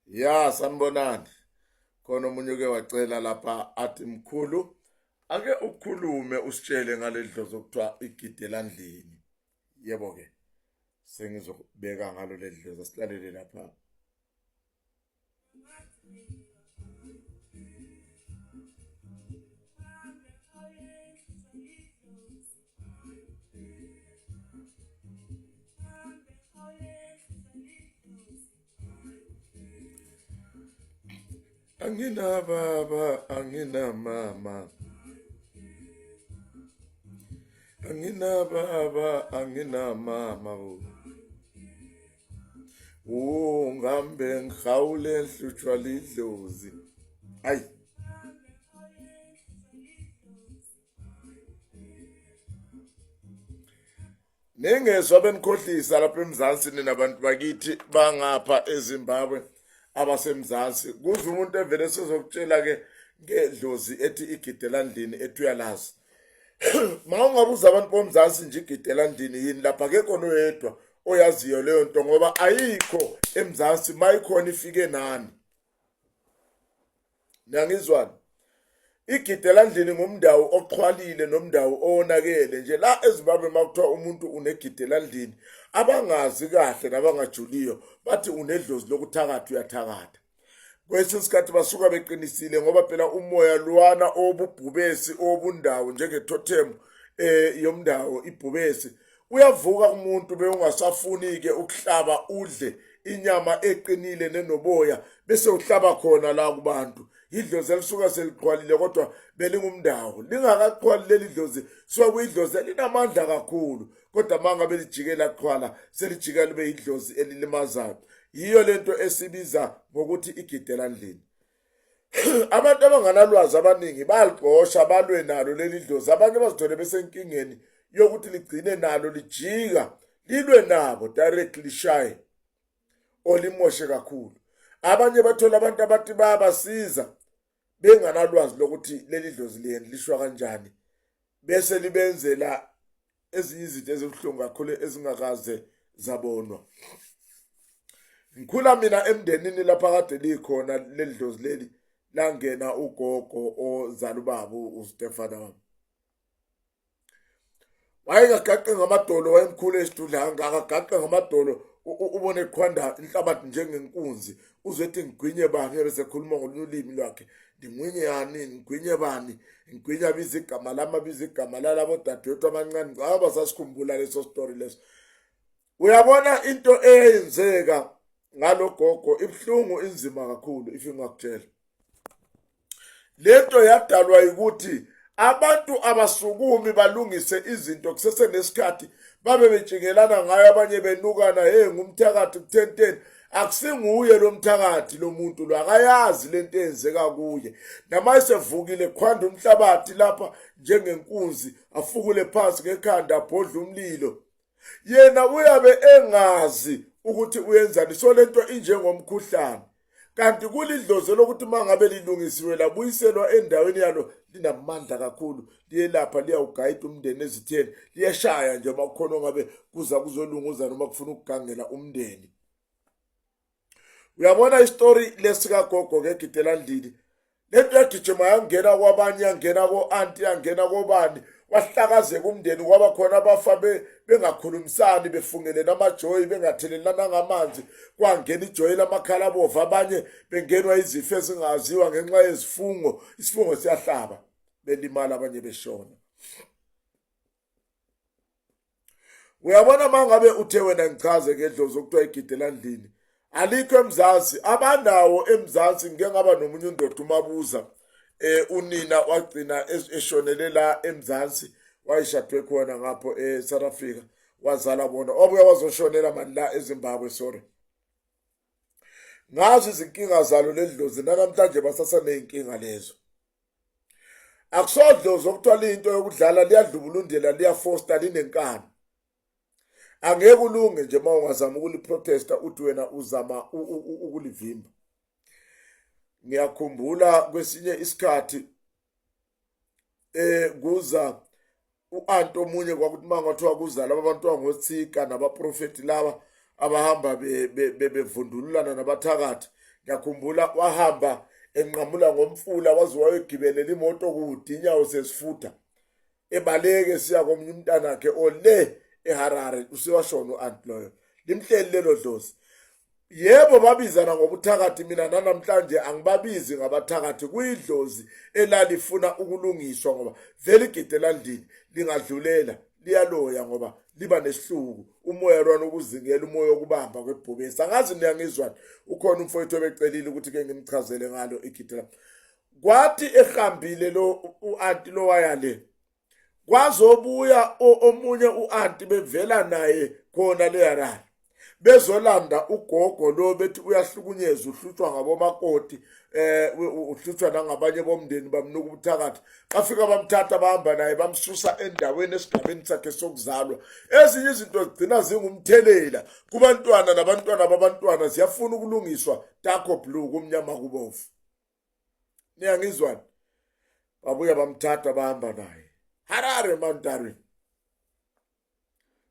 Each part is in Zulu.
Ya sanibonani. Khona omunye uke wacela lapha athi mkhulu ake ukhulume usitshele ngalendlozo okuthiwa igidelandlini. Yebo ke. Sengizobeka ngalo lendlozo silalele lapha. Angina baba, angina mama. Angina baba, angina mama. Ngambe ngihawule nhlutshwa lidlozi. Ayi. Ningezwa benikhohlisa lapha eMzansi ninabantu bakithi bangapha eZimbabwe abasemzansi. Kuze umuntu evele sizokutshela ke ngedlozi ethi igidelandlini ethi uyalazi. Mawungabuza abantu bomzansi nje igidelandlini yini lapha ke khona oyedwa oyaziyo leyo nto ngoba ayikho eMzansi mayikhona ifike nani. Niyangizwana? Igidelandlini ngumndawo oxhwalile nomndawo onakele nje la eZimbabwe makuthiwa umuntu unegidelandlini abangazi kahle nabangajuliyo bathi unedlozi lokuthakatha uyathakatha. Kwesinye isikhathi basuka beqinisile ngoba phela umoya luwana obubhubesi obundawo njengetotem yomndawo ibhubesi uyavuka kumuntu bewungasafuni ke ukuhlaba udle inyama eqinile nenoboya bese uhlaba khona la kubantu. Idlozi elisuka seliqhwalile kodwa belingumndawo lingakaqhwali leli dlozi suka kuyidlozi elinamandla kakhulu kodwa mangabe lijikela qhwala selijika libe idlozi elilimazayo. Yiyo lento esibiza ngokuthi igidelandlini. Abantu abanganalwazi abaningi bayaliqosha balwe nalo leli dlozi, abanye bazithole besenkingeni yokuthi ligcine nalo lijika lilwe nabo directly lishaye olimoshe kakhulu. Abanye bathola abantu abathi bayabasiza benganalwazi lokuthi leli dlozi liyendlishwa kanjani bese libenzela ezinye izinto ezibuhlungu kakhulu ezingakaze zabonwa. Ngikhula mina emndenini lapha kade likhona leli dlozi leli langena ugogo ozala ubaba uStefana wami. Wayengagaqa ngamadolo wayemkhulu esidudla akagaqa ngamadolo ubone eqhwanda inhlabathi njengenkunzi uzethi ngigwinye bani bese khuluma ngolulimi lwakhe ngingwinye yani ngigwinye bani ngigwinya biza igama lami biza igama lalabo dadewethu abancane ngaba sasikhumbula leso story leso. Uyabona into eyenzeka ngalogogo ibhlungu inzima kakhulu if ngakutshela. Lento yadalwa ukuthi abantu abasukumi balungise izinto kusese nesikhathi babe betshikelana ngayo abanye benukana ngumthakathi ku1010 akusinguye lo mthakathi lo muntu lo akayazi lento eyenzeka kuye namayisevukile khwanda umhlabathi lapha njengenkunzi afukule phansi ngekhanda abhodla umlilo yena uyabe engazi ukuthi uyenzani. So lento injengomkhuhlane kanti kulidlozi lokuthi mangabe lilungisiwe labuyiselwa endaweni yalo linamandla kakhulu liyelapha liyawugayida umndeni ezitheni liyeshaya nje makukhona ngabe kuza kuzolunguza noma kufuna ukugangela umndeni. Uyabona istory lesika gogo ngegidelandlini lento yagijima yangena kwabanye yangena ko-anti yangena kobani wahlakazeka umndeni kwaba khona abafa bengakhulumisani befungele namajoyi bengathelelana ngamanzi kwangena ijoyi lamakhala bova abanye bengenwa izifo ezingaziwa ngenxa yezifungo isifungo siyahlaba belimala abanye beshona. Uyabona mangabe uthe wena ngichaze ngedlozi okuthiwa igidelandlini alikho eMzansi abanawo eMzansi ngeke ngaba nomunye undoda umabuza unina wagcina eshonele la eMzansi wayishadwe khona ngapho eSouth Africa wazala bona obuye wazoshonela manje la eZimbabwe sorry. Ngazi izinkinga zalo ledlozi namhlanje basasa nezinkinga lezo. Akusodlozi okuthola into yokudlala liyadlubulundela liyafoster linenkani. Angeke ulunge nje mawungazama ukuliprotesta uthi wena uzama ukulivimba. Ngiyakhumbula kwesinye isikhathi kuza uanti omunye kwakuthi mangathiwa kuzala abantwana ngothika nabaprofeti laba abahamba bevundululana nabathakathi ngiyakhumbula wahamba enqamula ngomfula waze wayogibelela imoto kude inyawo sesifutha ebaleke siya komunye umntana wakhe ole eHarare usewashona uAunt loyo limhleli lelo dlozi. Yebo babizana ngobuthakathi, mina namhlanje angibabizi ngabathakathi, kuyidlozi elalifuna ukulungiswa ngoba vele igide landini lingadlulela liyaloya ngoba liba nesihluku, umoya lwana ukuzingela, umoya okubamba kwebhubesi. Angazi niyangizwana, ukhona umfowethu obecelile ukuthi ke ngimchazele ngalo igide la. Kwathi ehambile lo uAunt lo wayale, kwazobuya omunye uAunt bevela naye khona leHarare bezolanda ugogo lo bethi uyahlukunyezwa, uhlutshwa ngabomakoti, uhlutshwa nangabanye bomndeni bamnuka ubuthakathi. Bafika bamthatha bahamba naye bamsusa endaweni esigabeni sakhe sokuzalwa. Ezinye izinto zigcina zingumthelela kubantwana, nabantwana babantwana ziyafuna ukulungiswa dark blue kumnyama kubovu. Niyangizwana? Babuya bamthatha bahamba naye Harare Mountari.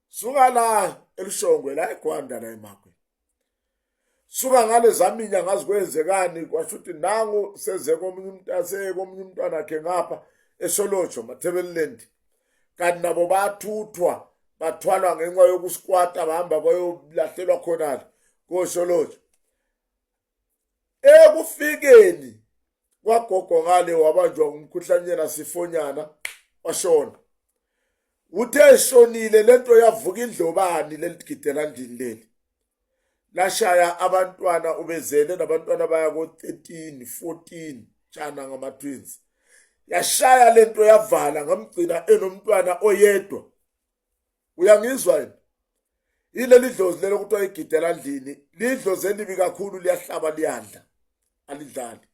Suka la eLishongwe la eGwanda la eMagwe. Suka ngale zaminya ngazi kwenzekani, kwasho ukuthi nangu seze komunye umntwana wakhe ngapha eSholotsho Mathebeleland. Kanti nabo bathuthwa bathwalwa ngenxa yokusikwata bahamba bayolahlelwa khonala koSholotsho. Ekufikeni kwagogo ngale wabanjwa umkhuhlanyana sifonyana washona. Uthe eshonile lento yavuka indlobani leligide landini leli. Lashaya abantwana ubezele nabantwana baya ko-13 14 tshana ngama-twins. Yashaya lento yavala ngamgcina enomntwana oyedwa. Uyangizwa yini? Ileli dlozi lelo kuthiwa igide landini lidlozi elibi kakhulu, liyahlaba liyadla alidlali.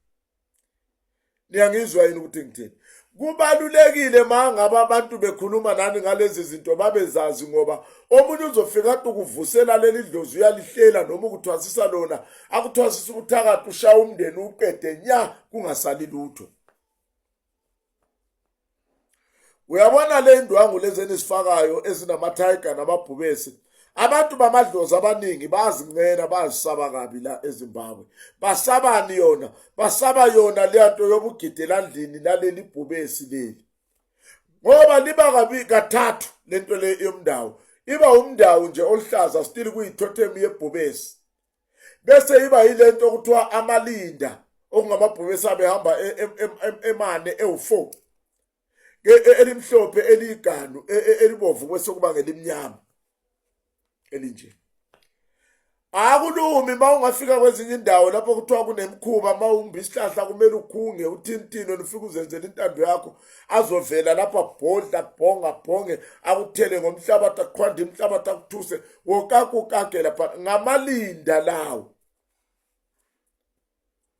Niyangizwa yini ukuthi ngithini? Kubalulekile mangaba abantu bekhuluma nani ngalezi zinto babezazi, ngoba omunye uzofika athi ukuvusela leli dlozi uyalihlela noma ukuthwasisa lona, akuthwasisa ubuthakathi ushaya umndeni uqede nya kungasali lutho. Uyabona le ndwangu lezi enisifakayo ezinamathayika namabhubesi, abantu bamadlozi abaningi bazincena bazisaba kabi la eZimbabwe. Basabani yona? Basaba yona lento yobugide landini laleli bhubesi leli, ngoba liba kabi kathathu lento le yomndawo. Iba umndawo nje oluhlaza still kuyithothemu yebhubesi, bese iba yilento okuthiwa amalinda okungamabhubesi abehamba emane ewu4 elimhlophe eliganu elibovu bese kuba ngelimnyama elinje. Akulumi mawungafika kwezinye indawo lapho kuthiwa kunemkhuba, mawumba isihlahla kumele ukhunge uthintino nifike uzenzele intando yakho, azovela lapha bhodla bhonge akuthele ngomhlabathi aqhwande imhlabathi akuthuse wokakukake lapha ngamalinda lawo.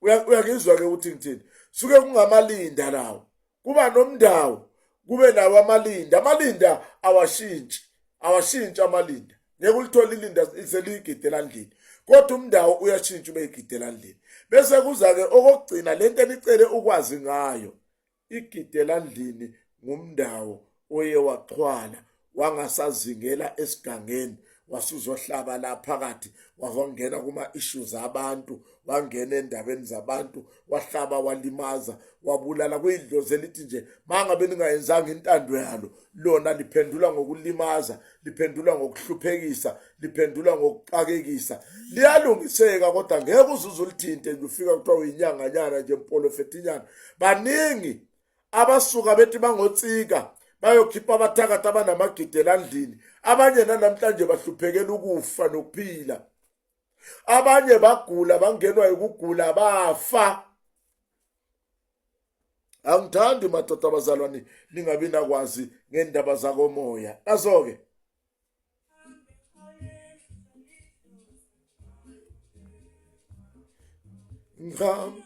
Uyangizwa ke ukuthi ngithini? Suke kungamalinda lawo, kuba nomndawo kube nawo amalinda. Amalinda awashintshi amalinda. Ngeke ulithola ilinda iseligide landini, kodwa umndawo uyashintsha ube igide landini. Bese kuza ke okugcina lento enicele ukwazi ngayo. Igide landini ngumndawo oye waxhwala wangasazingela esigangeni, wasuzohlaba la phakathi, wangena kuma issues abantu, wangena endabeni zabantu, wahlaba walimaza, wabulala. Kuyidlozi elithi nje mangabe ningayenzanga intando yalo, lona liphendula ngokulimaza, liphendula ngokuhluphekisa, liphendula ngokuqakekisa. Liyalungiseka kodwa ngeke uzuze ulithinte ufika kuthiwa uyinyanganyana nje mpolofetinyana. Baningi abasuka bethi bangotsika bayokhipha abathakathi abanamagide landini. Abanye namhlanje bahluphekela ukufa nokuphila. Abanye bagula bangenwa ukugula bafa. Angithandi madoda abazalwane ningabi nakwazi ngendaba zakomoya. Nazo ke ngam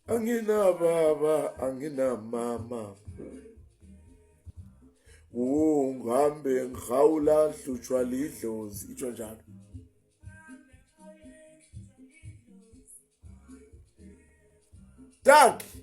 angina baba angina mama, ungihambe ngihawula hlutshwa lidlozi, itsho njalo. Danki